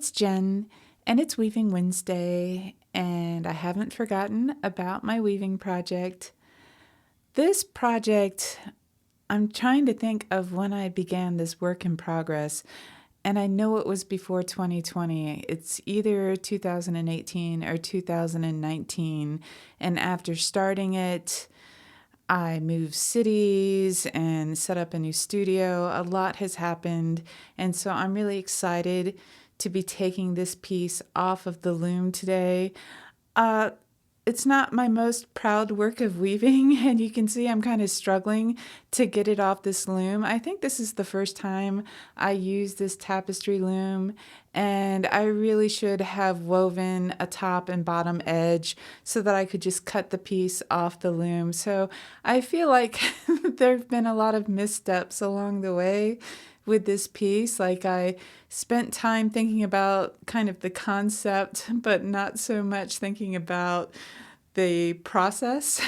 it's Jen, and it's Weaving Wednesday, and I haven't forgotten about my weaving project. This project, I'm trying to think of when I began this work in progress, and I know it was before 2020. It's either 2018 or 2019, and after starting it, I moved cities and set up a new studio. A lot has happened, and so I'm really excited to be taking this piece off of the loom today. Uh, it's not my most proud work of weaving, and you can see I'm kind of struggling to get it off this loom. I think this is the first time I use this tapestry loom, and I really should have woven a top and bottom edge so that I could just cut the piece off the loom. So I feel like there have been a lot of missteps along the way with this piece. Like, I spent time thinking about kind of the concept, but not so much thinking about the process.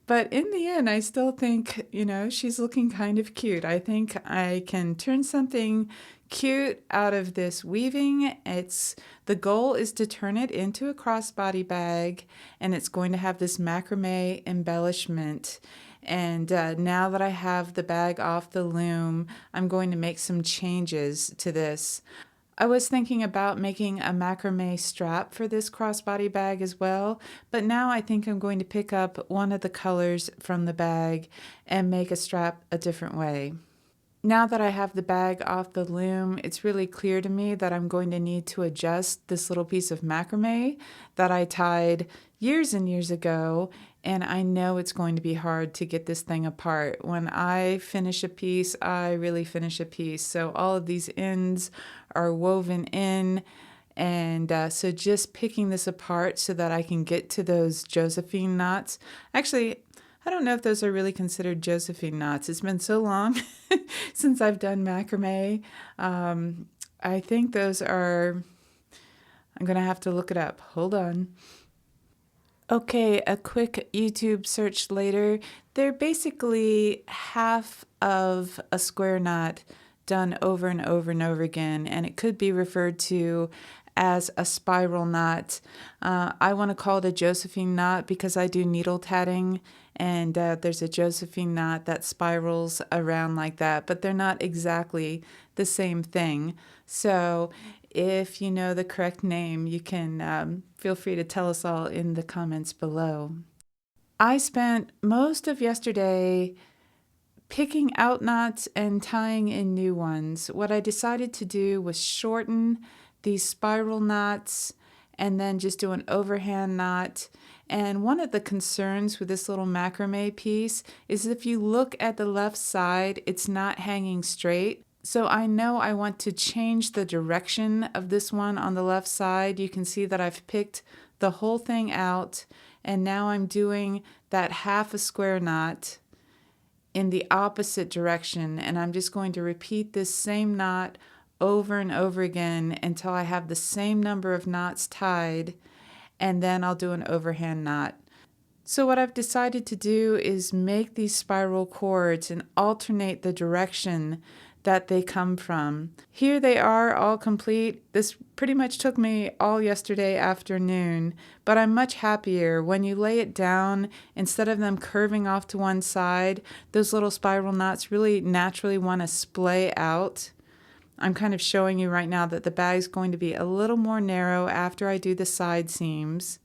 But in the end, I still think, she's looking kind of cute. I think I can turn something cute out of this weaving. The goal is to turn it into a crossbody bag, and it's going to have this macrame embellishment. And now that I have the bag off the loom, I'm going to make some changes to this. I was thinking about making a macrame strap for this crossbody bag as well, but now I think I'm going to pick up one of the colors from the bag and make a strap a different way. Now that I have the bag off the loom, it's really clear to me that I'm going to need to adjust this little piece of macrame that I tied years and years ago, and I know it's going to be hard to get this thing apart. When I finish a piece, I really finish a piece. So all of these ends are woven in, and so just picking this apart so that I can get to those Josephine knots. Actually, I don't know if those are really considered Josephine knots. It's been so long since I've done macrame. I think those are, I'm going to have to look it up. Hold on. Okay, a quick YouTube search later. They're basically half of a square knot done over and over and over again, and it could be referred to as a spiral knot. I want to call it a Josephine knot because I do needle tatting, and there's a Josephine knot that spirals around like that, but they're not exactly the same thing. So if you know the correct name, you can feel free to tell us all in the comments below. I spent most of yesterday picking out knots and tying in new ones. What I decided to do was shorten these spiral knots and then just do an overhand knot. And one of the concerns with this little macrame piece is if you look at the left side, it's not hanging straight. So I know I want to change the direction of this one on the left side. You can see that I've picked the whole thing out, and now I'm doing that half a square knot in the opposite direction, and I'm just going to repeat this same knot over and over again until I have the same number of knots tied, and then I'll do an overhand knot. So what I've decided to do is make these spiral cords and alternate the direction that they come from. Here they are, all complete. This pretty much took me all yesterday afternoon, but I'm much happier. When you lay it down, instead of them curving off to one side, those little spiral knots really naturally want to splay out. I'm kind of showing you right now that the bag's going to be a little more narrow after I do the side seams.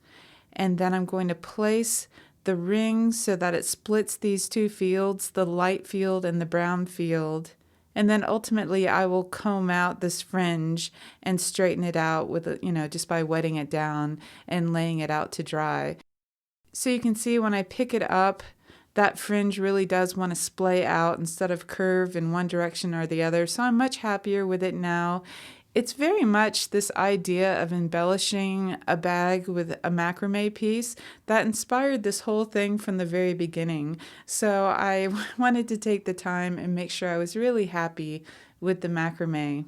And then I'm going to place the ring so that it splits these two fields, the light field and the brown field. And then ultimately I will comb out this fringe and straighten it out with, just by wetting it down and laying it out to dry. So you can see when I pick it up, that fringe really does want to splay out instead of curve in one direction or the other. So I'm much happier with it now. It's very much this idea of embellishing a bag with a macrame piece that inspired this whole thing from the very beginning. So I wanted to take the time and make sure I was really happy with the macrame.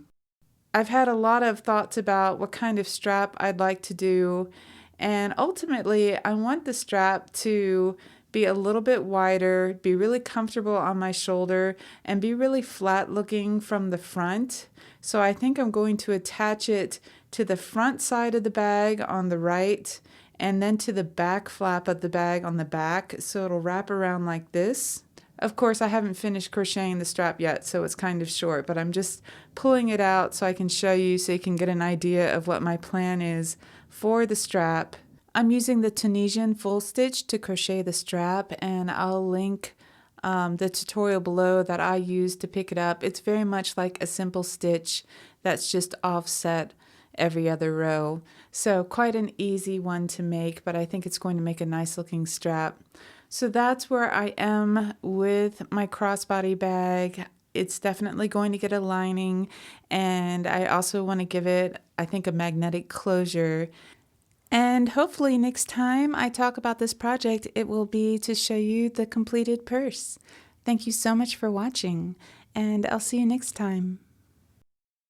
I've had a lot of thoughts about what kind of strap I'd like to do, and ultimately I want the strap to be a little bit wider, be really comfortable on my shoulder, and be really flat looking from the front. So I think I'm going to attach it to the front side of the bag on the right, and then to the back flap of the bag on the back, so it'll wrap around like this. Of course, I haven't finished crocheting the strap yet, so it's kind of short, but I'm just pulling it out so I can show you so you can get an idea of what my plan is for the strap. I'm using the Tunisian full stitch to crochet the strap, and I'll link the tutorial below that I use to pick it up. It's very much like a simple stitch that's just offset every other row. So quite an easy one to make, but I think it's going to make a nice looking strap. So that's where I am with my crossbody bag. It's definitely going to get a lining, and I also want to give it, I think, a magnetic closure. And hopefully next time I talk about this project, it will be to show you the completed purse. Thank you so much for watching, and I'll see you next time.